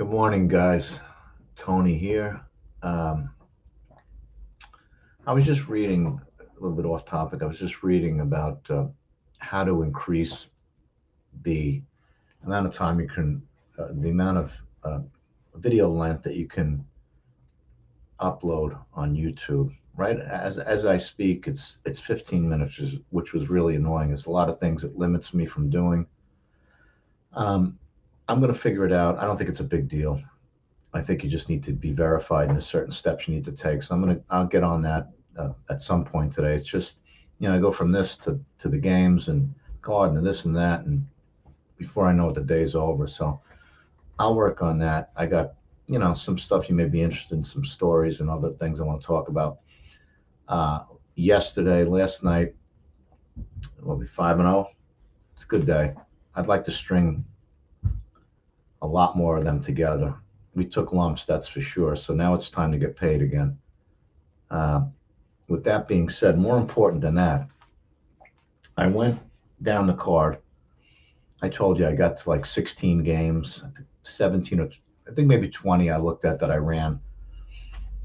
Good morning, guys. Tony here. Um, I was just reading a little bit off topic. I was just reading about how to increase the amount of time you can, the amount of uh, video length that you can upload on YouTube. Right as I speak, it's 15 minutes, which was really annoying. It's a lot of things it limits me from doing. Um, I'm going to figure it out. I don't think it's a big deal. I think you just need to be verified, and there's certain steps you need to take. So I'll get on that at some point today. It's just, I go from this to the games and garden and this and that, and before I know it, the day's over. So I'll work on that. I got, some stuff you may be interested in, some stories and other things I want to talk about. Uh, last night, we'll be 5-0. It's a good day. I'd like to string a lot more of them together. We took lumps, that's for sure. So now it's time to get paid again. Uh, with that being said, more important than that, I went down the card. I told you I got to like 16 games, I think 17 or I think maybe 20 I looked at that I ran.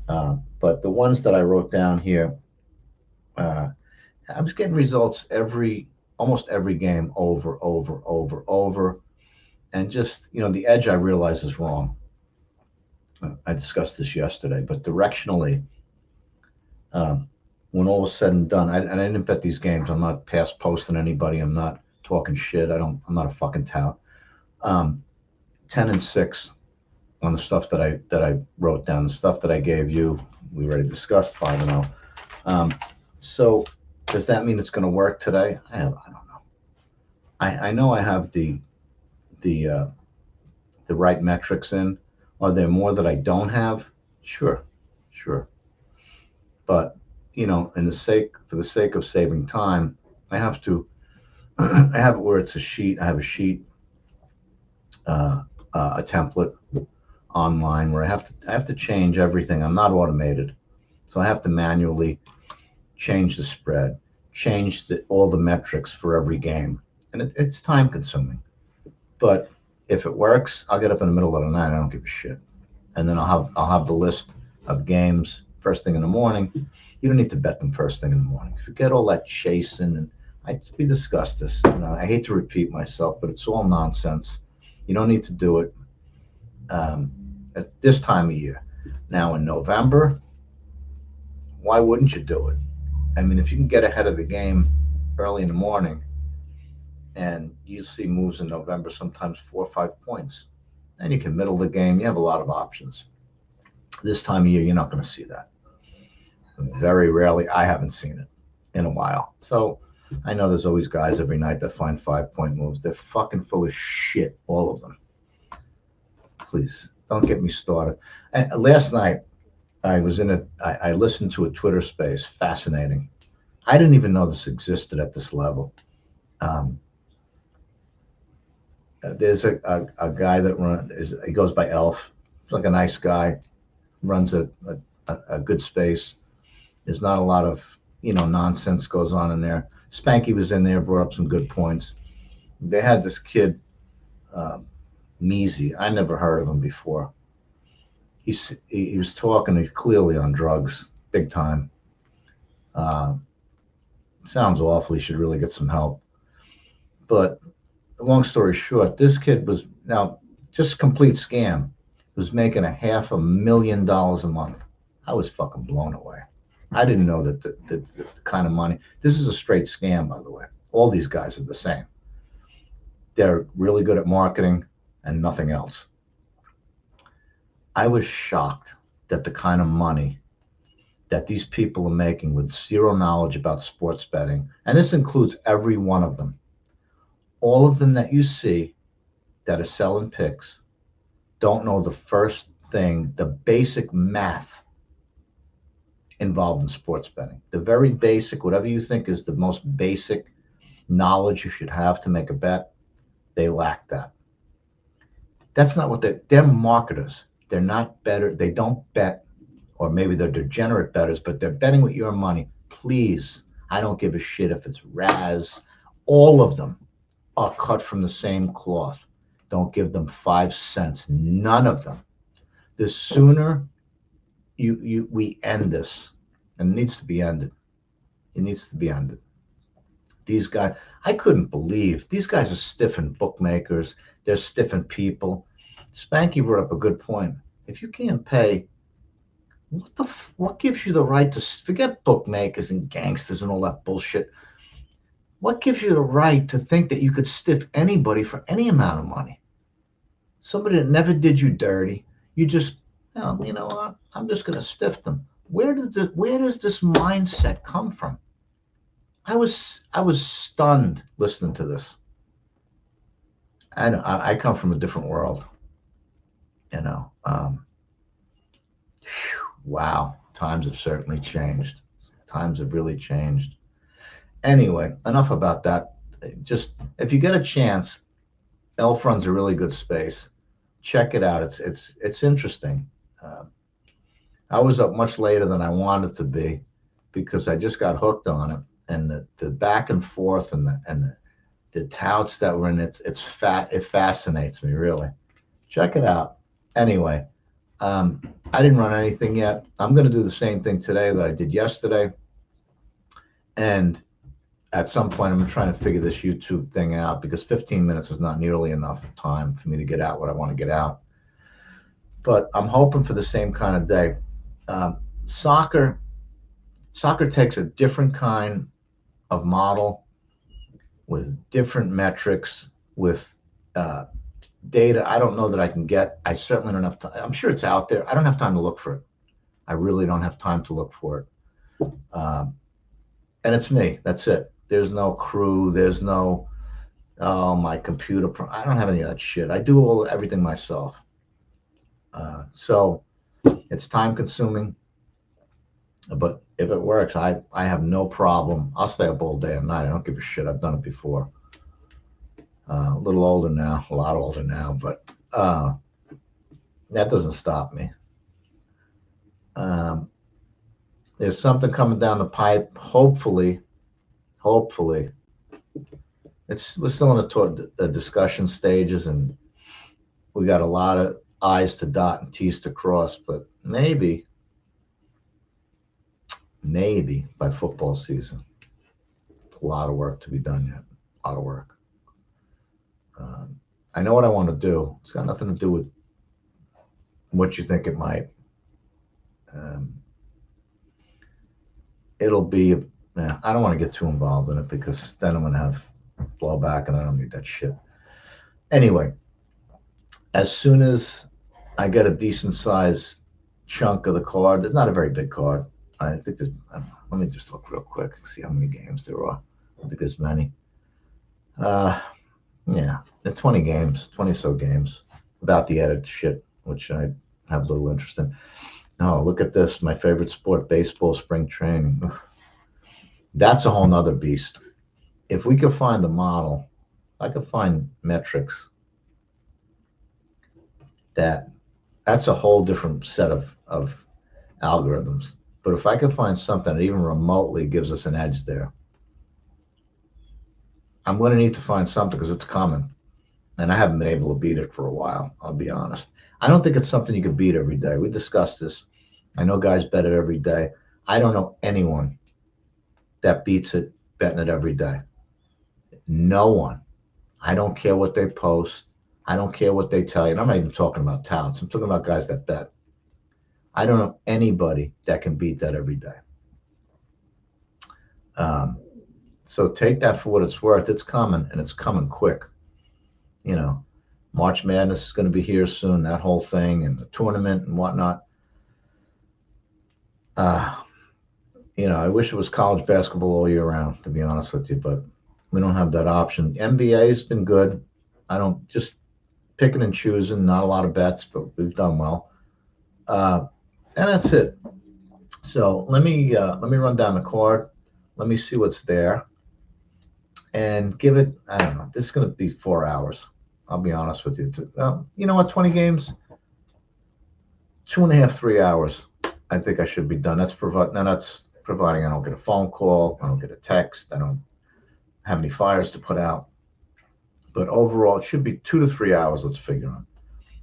But the ones that I wrote down here, uh, I was getting results almost every game over. And just, the edge I realize is wrong. I discussed this yesterday, but directionally, um, when all was said and done, and I didn't bet these games. I'm not past posting anybody. I'm not talking shit. I'm not a fucking tout. 10-6 on the stuff that I wrote down. The stuff that I gave you, we already discussed 5-0. So does that mean it's going to work today? I don't know. I know I have the uh, the right metrics in. Are there more that I don't have? Sure, sure. But for the sake of saving time, I have to. I have it where it's a sheet. I have a sheet, uh, a template online where I have to change everything. I'm not automated, so I have to manually change the spread, change all the metrics for every game, and it's time consuming. But if it works, I'll get up in the middle of the night. I don't give a shit, and then I'll have the list of games first thing in the morning. You don't need to bet them first thing in the morning. Forget all that chasing. And we discussed this. I hate to repeat myself, but it's all nonsense. You don't need to do it at this time of year. Now in November, why wouldn't you do it? I mean, if you can get ahead of the game early in the morning, and you see moves in November, sometimes 4 or 5 points, and you can middle the game. You have a lot of options. This time of year, you're not going to see that. Very rarely. I haven't seen it in a while. So I know there's always guys every night that find 5 point moves. They're fucking full of shit, all of them. Please don't get me started. And last night, I listened to a Twitter space. Fascinating. I didn't even know this existed at this level. Um, there's a guy he goes by Elf. He's like a nice guy, runs a good space. There's not a lot of nonsense goes on in there. Spanky was in there, brought up some good points. They had this kid, uh, Measy. I never heard of him before. He was talking. He's clearly on drugs, big time. Uh, Sounds awful. He should really get some help. But long story short, this kid was now just complete scam. Was making a $500,000 a month. I was fucking blown away. I didn't know that the kind of money. This is a straight scam, by the way. All these guys are the same. They're really good at marketing and nothing else. I was shocked that the kind of money that these people are making with zero knowledge about sports betting, and this includes every one of them, all of them that you see that are selling picks, don't know the first thing, the basic math involved in sports betting. The very basic, whatever you think is the most basic knowledge you should have to make a bet, they lack that. That's not what they're marketers. They're not better. They don't bet, or maybe they're degenerate bettors, but they're betting with your money. Please, I don't give a shit if it's Raz. All of them are cut from the same cloth. Don't give them 5 cents. None of them. The sooner we end this, and it needs to be ended. It needs to be ended. These guys, I couldn't believe these guys are stiffing bookmakers. They're stiffing people. Spanky brought up a good point. If you can't pay, what gives you the right to forget bookmakers and gangsters and all that bullshit? What gives you the right to think that you could stiff anybody for any amount of money? Somebody that never did you dirty, you just, oh, you know what? I'm just going to stiff them. Where does this mindset come from? I was stunned listening to this. I come from a different world, you know. Wow, times have certainly changed. Times have really changed. Anyway, enough about that. Just if you get a chance, Elf Run's a really good space. Check it out. It's interesting. I was up much later than I wanted to be because I just got hooked on it, and the back and forth and the touts that were in it. It fascinates me really. Check it out. Anyway, I didn't run anything yet. I'm going to do the same thing today that I did yesterday, and at some point I'm trying to figure this YouTube thing out because 15 minutes is not nearly enough time for me to get out what I want to get out. But I'm hoping for the same kind of day. Soccer takes a different kind of model with different metrics, with data I don't know that I can get. I certainly don't have time. I'm sure it's out there. I don't have time to look for it. I really don't have time to look for it. And it's me. That's it. There's no crew. There's no, oh, my computer. I don't have any of that shit. I do everything myself. So it's time consuming. But if it works, I have no problem. I'll stay up all day and night. I don't give a shit. I've done it before. A little older now, a lot older now, but that doesn't stop me. There's something coming down the pipe. Hopefully, we're still in the discussion stages, and we got a lot of I's to dot and T's to cross. But maybe by football season, a lot of work to be done yet. A lot of work. I know what I want to do. It's got nothing to do with what you think it might. It'll be, I don't want to get too involved in it because then I'm going to have blowback and I don't need that shit. Anyway, as soon as I get a decent size chunk of the card, there's not a very big card. I think there's, let me just look real quick, see how many games there are. I don't think there's many. Yeah, the 20 games, 20 so games, without the added shit, which I have little interest in. Oh, look at this. My favorite sport, baseball, spring training. That's a whole nother beast. If we could find the model, I could find metrics that's a whole different set of algorithms. But if I could find something that even remotely gives us an edge there, I'm going to need to find something because it's coming. And I haven't been able to beat it for a while, I'll be honest. I don't think it's something you can beat every day. We discussed this. I know guys bet it every day. I don't know anyone that beats it betting it every day. No one. I don't care what they post. I don't care what they tell you. And I'm not even talking about touts. I'm talking about guys that bet. I don't know anybody that can beat that every day. So take that for what it's worth. It's coming, and it's coming quick. You know, March Madness is going to be here soon, that whole thing, and the tournament and whatnot. You know, I wish it was college basketball all year round, to be honest with you, but we don't have that option. NBA has been good. I don't just picking and choosing, not a lot of bets, but we've done well. And that's it. So let me run down the card. Let me see what's there, and give it. I don't know. This is going to be 4 hours. I'll be honest with you. You know what? 20 games, 2.5, 3 hours. I think I should be done. That's providing I don't get a phone call, I don't get a text, I don't have any fires to put out. But overall, it should be 2 to 3 hours. Let's figure on.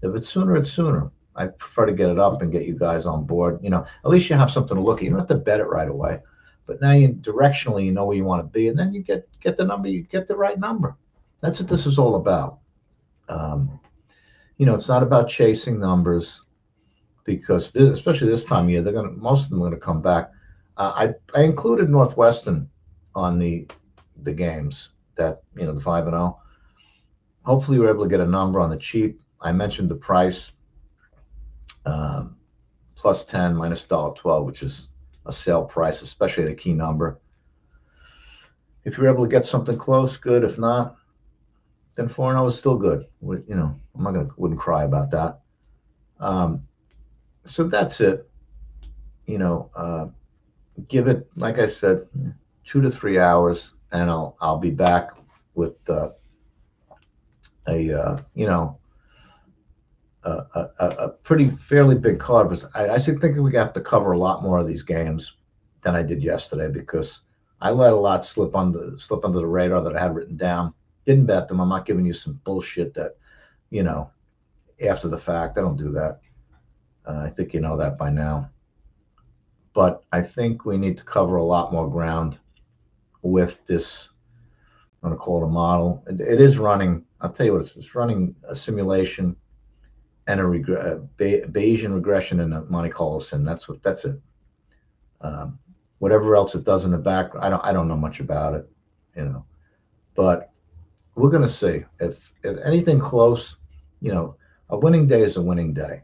If it's sooner, it's sooner. I prefer to get it up and get you guys on board. At least you have something to look at. You don't have to bet it right away, but now you directionally you know where you want to be, and then you get the number. You get the right number. That's what this is all about. It's not about chasing numbers because especially this time of year, most of them are gonna come back. I included Northwestern on the games that the 5-0. Hopefully, we're able to get a number on the cheap. I mentioned the price, plus 10 minus $1.12, which is a sale price, especially at a key number. If you're able to get something close, good. If not, then 4-0 is still good. Wouldn't cry about that. So that's it. Give it, like I said, 2 to 3 hours, and I'll be back with a pretty fairly big card. Because I think we have to cover a lot more of these games than I did yesterday, because I let a lot slip under the radar that I had written down. Didn't bet them. I'm not giving you some bullshit that after the fact. I don't do that. I think you know that by now. But I think we need to cover a lot more ground with this. I'm going to call it a model. It is running. I'll tell you what, it's running a simulation and a Bayesian regression and a Monte Carlo sim. That's it. Whatever else it does in the back, I don't know much about it, But we're going to see if anything close. A winning day is a winning day.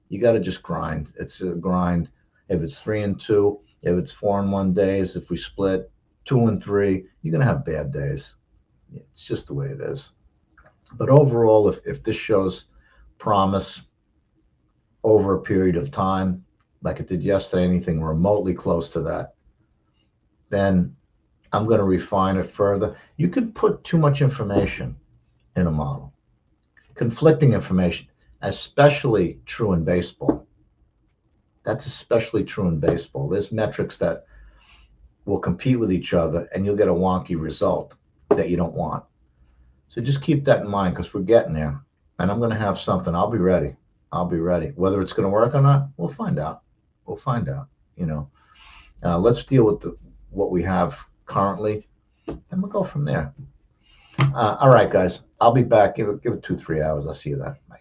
You got to just grind. It's a grind. If it's 3-2, if it's 4-1 days, if we split 2-3, you're going to have bad days. It's just the way it is. But overall, if this shows promise over a period of time, like it did yesterday, anything remotely close to that, then I'm going to refine it further. You can put too much information in a model, conflicting information, especially true in baseball. That's especially true in baseball. There's metrics that will compete with each other, and you'll get a wonky result that you don't want. So just keep that in mind, because we're getting there, and I'm going to have something. I'll be ready. Whether it's going to work or not, we'll find out. Let's deal with what we have currently, and we'll go from there. All right, guys. I'll be back. Give it 2-3 hours. I'll see you then. Bye.